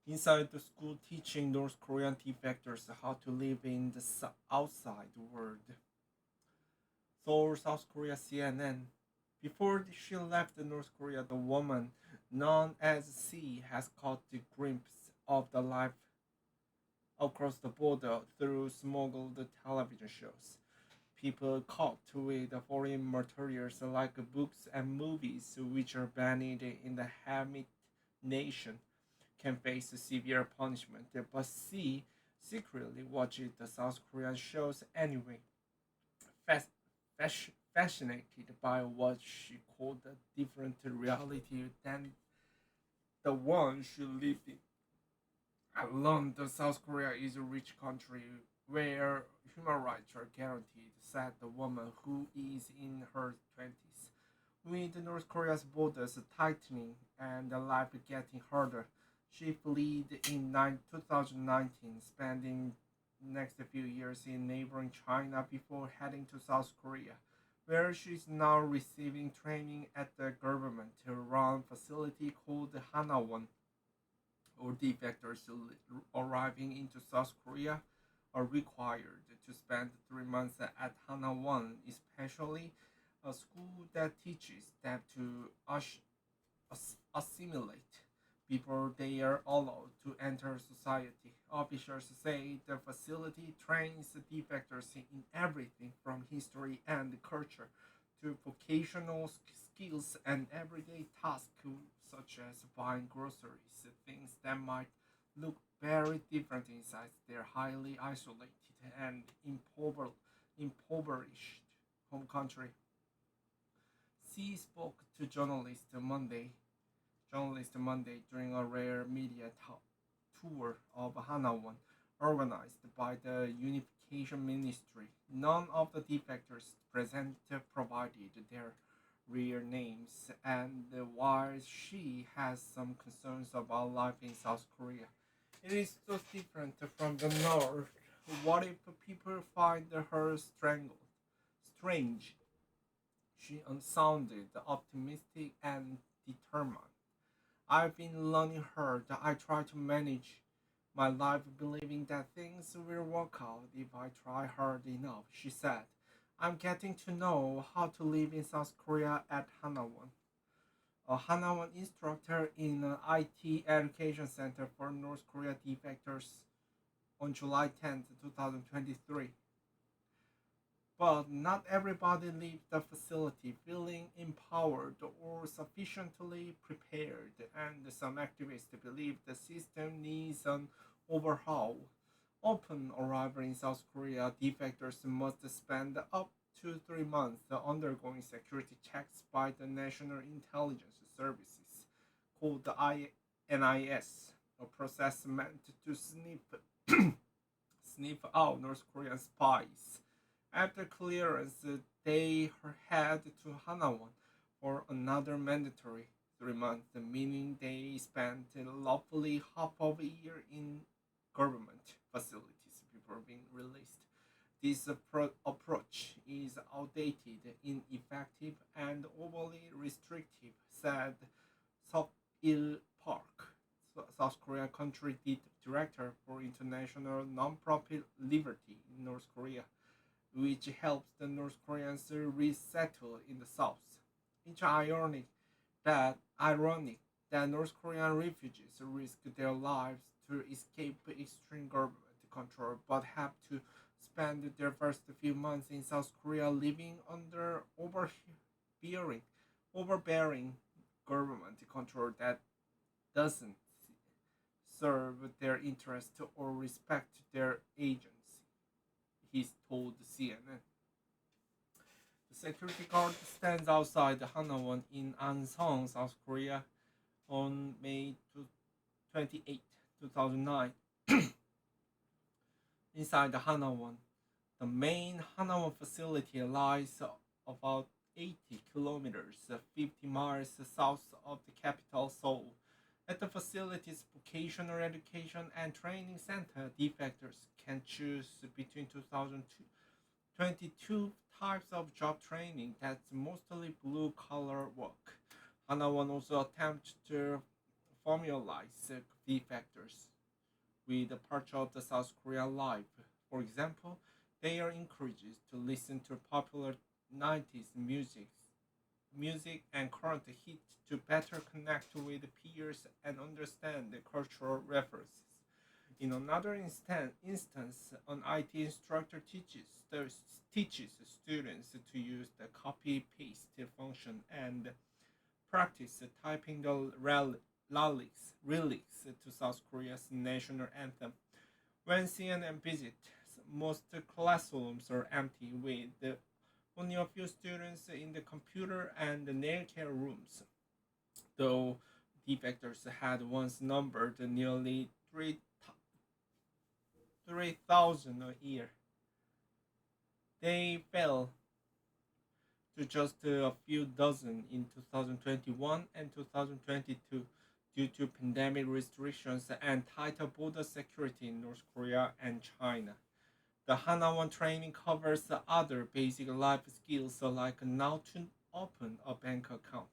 inside the school teaching North Korean defectors how to live in the outside world. Seoul, South Korea CNN. Before she left North Korea, the woman known as C has caught a glimpse of the life across the border through smuggled television shows. People caught with foreign materials like books and movies, which are banned in the Hamid nation, can face severe punishment. But C secretly watches the South Korean shows anyway, fascinated by what she called a different reality than the one she lived in. I learned that South Korea is a rich country where human rights are guaranteed, said the woman who is in her 20s. With North Korea's borders tightening and life getting harder, she fled in 2019, spending the next few years in neighboring China before heading to South Korea, where she is now receiving training at the government-run facility called Hanawan. Or defectors arriving into South Korea are required to spend 3 months at Hanawan, especially a school that teaches them to assimilate before they are allowed to enter society. Officials say the facility trains defectors in everything from history and culture to vocational skills and everyday tasks such as buying groceries, things that might look very different inside their highly isolated and impoverished home country. Xi spoke to journalists Monday during a rare media tour of Hanawan organized by the Unification Ministry. None of the defectors present provided their real names, and while she has some concerns about life in South Korea, it is so different from the North. What if people find her strange? She sounded optimistic and determined. I've been learning hard. I try to manage my life believing that things will work out if I try hard enough, she said. I'm getting to know how to live in South Korea at Hanawan. A Hanawan instructor in an IT education center for North Korea defectors on July 10th, 2023. But not everybody leaves the facility feeling empowered or sufficiently prepared, and some activists believe the system needs an overhaul. Upon arrival in South Korea, defectors must spend up to 3 months undergoing security checks by the National Intelligence Services, called the NIS, a process meant to sniff out North Korean spies. After clearance, they head to Hanawan for another mandatory 3 months, meaning they spent roughly half of a year in government facilities before being released. This approach is outdated, ineffective, and overly restrictive, said Sok Il Park, South Korea country director for international nonprofit Liberty in North Korea, which helps the North Koreans resettle in the South. It's ironic that North Korean refugees risk their lives to escape extreme government control but have to spend their first few months in South Korea living under overbearing government control that doesn't serve their interest or respect their agency, he told CNN. The security guard stands outside the Hanawan in Ansan, South Korea on May 28, 2009. Inside the Hanawan, the main Hanawan facility lies about 80 kilometers, 50 miles south of the capital Seoul. At the facility's vocational education and training center, defectors can choose between 2022 types of job training that's mostly blue collar work. Hanawan also attempts to formalize defectors with parts of the South Korean life. For example, they are encouraged to listen to popular 90s music and current hit to better connect with peers and understand the cultural references. In another instance, an IT instructor teaches students to use the copy paste function and practice typing the lyrics to South Korea's national anthem. When CNN visits, most classrooms are empty with only a few students in the computer and the nail care rooms, though defectors had once numbered nearly 3,000 a year. They fell to just a few dozen in 2021 and 2022 due to pandemic restrictions and tighter border security in North Korea and China. The Hanawan training covers other basic life skills like how to open a bank account.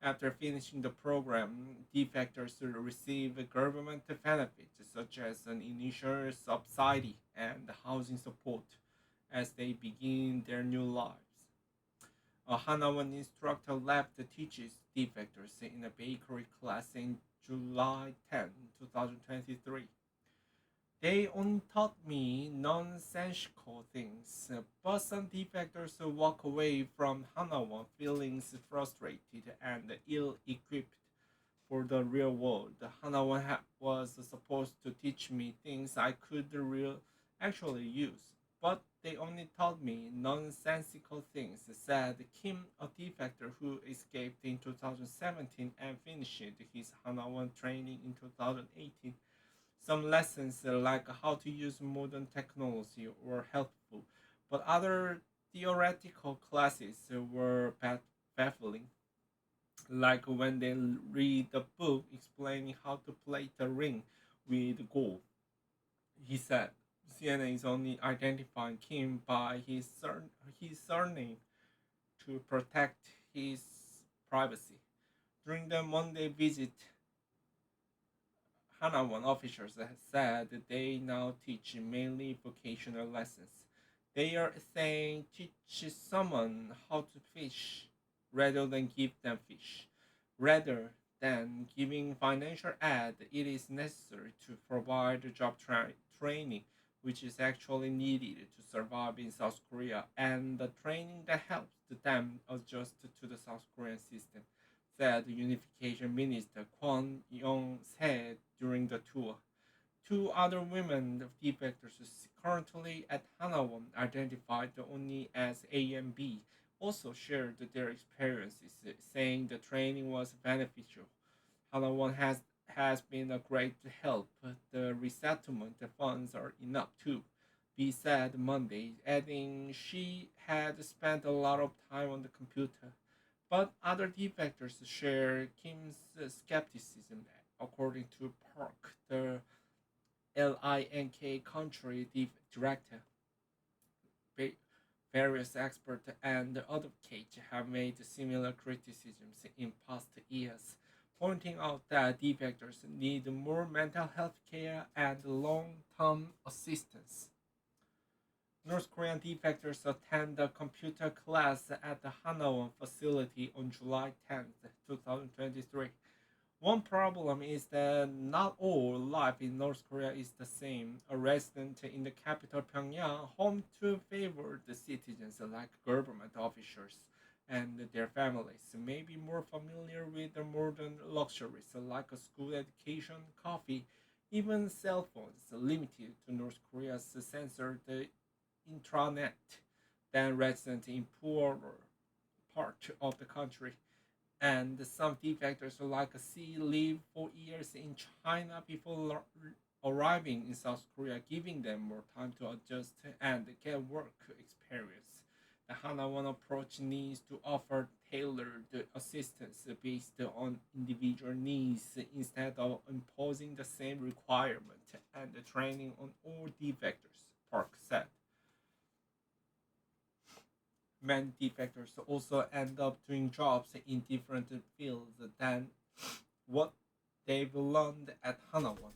After finishing the program, defectors receive government benefits such as an initial subsidy and housing support as they begin their new lives. A Hanawan instructor left teaches defectors in a bakery class in July 10, 2023. They only taught me nonsensical things, but some defectors walk away from Hanawa feeling frustrated and ill-equipped for the real world. Hanawa was supposed to teach me things I could actually use, but they only taught me nonsensical things, said Kim, a defector who escaped in 2017 and finished his Hanawan training in 2018. Some lessons like how to use modern technology were helpful, but other theoretical classes were baffling, like when they read a book explaining how to play the ring with gold. He said CNN is only identifying Kim by his surname to protect his privacy. During the Monday visit, Hanawan officials have said that they now teach mainly vocational lessons. They are saying teach someone how to fish rather than give them fish. Rather than giving financial aid, it is necessary to provide training, which is actually needed to survive in South Korea, and the training that helps them adjust to the South Korean system, said Unification Minister Kwon Young said during the tour. Two other women defectors currently at Hanawon, identified only as A and B, also shared their experiences, saying the training was beneficial. Hanawon has been a great help. The resettlement funds are enough too, B said Monday, adding she had spent a lot of time on the computer. But other defectors share Kim's skepticism, according to Park, the LINK country director. Various experts and advocates have made similar criticisms in past years, pointing out that defectors need more mental health care and long-term assistance. North Korean defectors attend a computer class at the Hanawon facility on July 10th, 2023. One problem is that not all life in North Korea is the same. A resident in the capital Pyongyang, home to favored citizens like government officials and their families, may be more familiar with the modern luxuries like a school education, coffee, even cell phones limited to North Korea's censored intranet than residents in poorer part of the country. And some defectors like C live for years in China before arriving in South Korea, giving them more time to adjust and get work experience. The Hanawan approach needs to offer tailored assistance based on individual needs instead of imposing the same requirement and training on all defectors, Park said. Many defectors also end up doing jobs in different fields than what they've learned at Hanawan,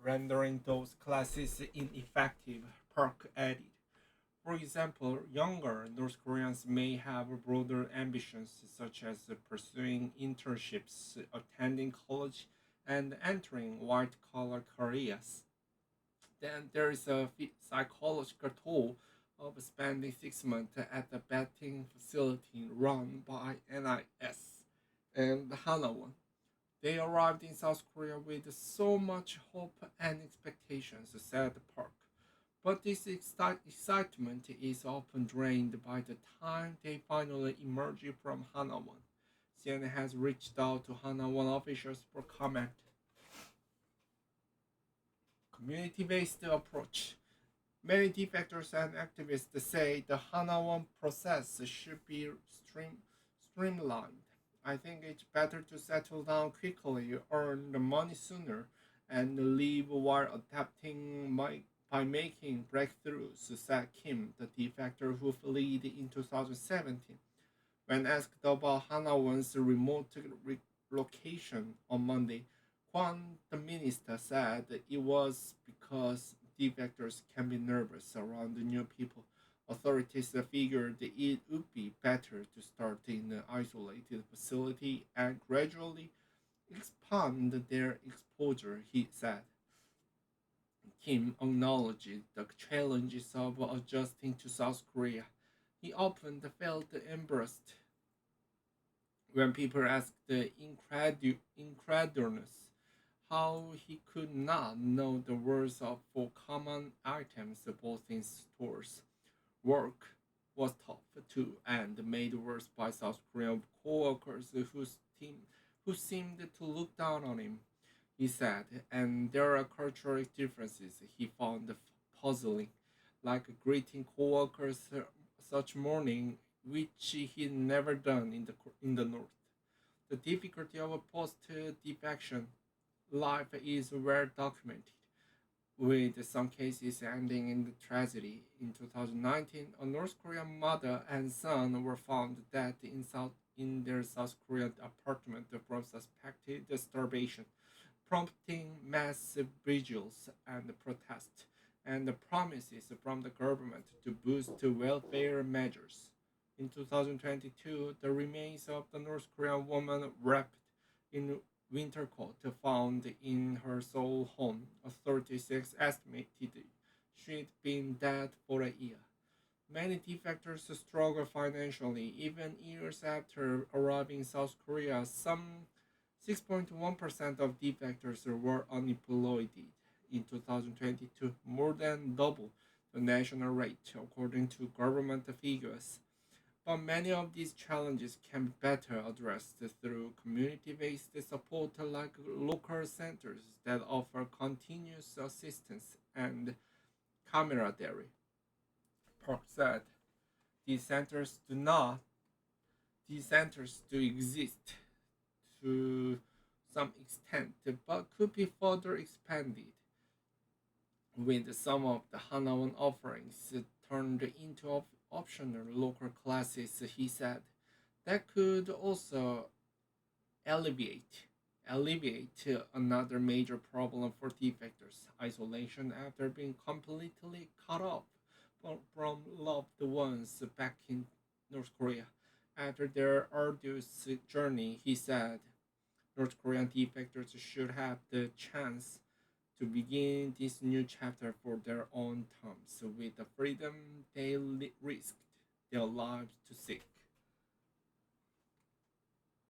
rendering those classes ineffective, Park added. For example, younger North Koreans may have broader ambitions, such as pursuing internships, attending college, and entering white collar careers. Then there is a psychological toll of spending 6 months at a betting facility run by NIS and Hanawan. They arrived in South Korea with so much hope and expectations, said Park. But this excitement is often drained by the time they finally emerge from Hanawan. CNN has reached out to Hanawan officials for comment. Community-based approach. Many defectors and activists say the Hanawan process should be streamlined. I think it's better to settle down quickly, earn the money sooner, and leave while adapting by making breakthroughs, said Kim, the defector who fled in 2017. When asked about Hanawan's remote relocation on Monday, Kwan, the minister, said it was because defectors can be nervous around new people. Authorities figured it would be better to start in an isolated facility and gradually expand their exposure, he said. Kim acknowledged the challenges of adjusting to South Korea. He often felt embarrassed when people asked the incredulous how he could not know the words of for common items both in stores. Work was tough too and made worse by South Korean co-workers who seemed to look down on him, he said, and there are cultural differences he found puzzling, like greeting co-workers such morning, which he'd never done in the north. The difficulty of post-defection life is well documented, with some cases ending in tragedy. In 2019, a North Korean mother and son were found dead in their South Korean apartment from suspected starvation, prompting mass vigils and protests, and the promises from the government to boost welfare measures. In 2022, the remains of the North Korean woman wrapped in winter coat found in her Seoul home. Authorities estimated she'd been dead for a year. Many defectors struggle financially even years after arriving in South Korea. Some 6.1% of defectors were unemployed in 2022, more than double the national rate, according to government figures. But many of these challenges can be better addressed through community-based support like local centers that offer continuous assistance and camaraderie. Park said these centers do not these centers do exist to some extent but could be further expanded with some of the Hanawan offerings turned into optional local classes, he said, that could also alleviate alleviate another major problem for defectors: isolation after being completely cut off from loved ones back in North Korea. After their arduous journey, he said, North Korean defectors should have the chance to begin this new chapter for their own terms with the freedom they risked their lives to seek.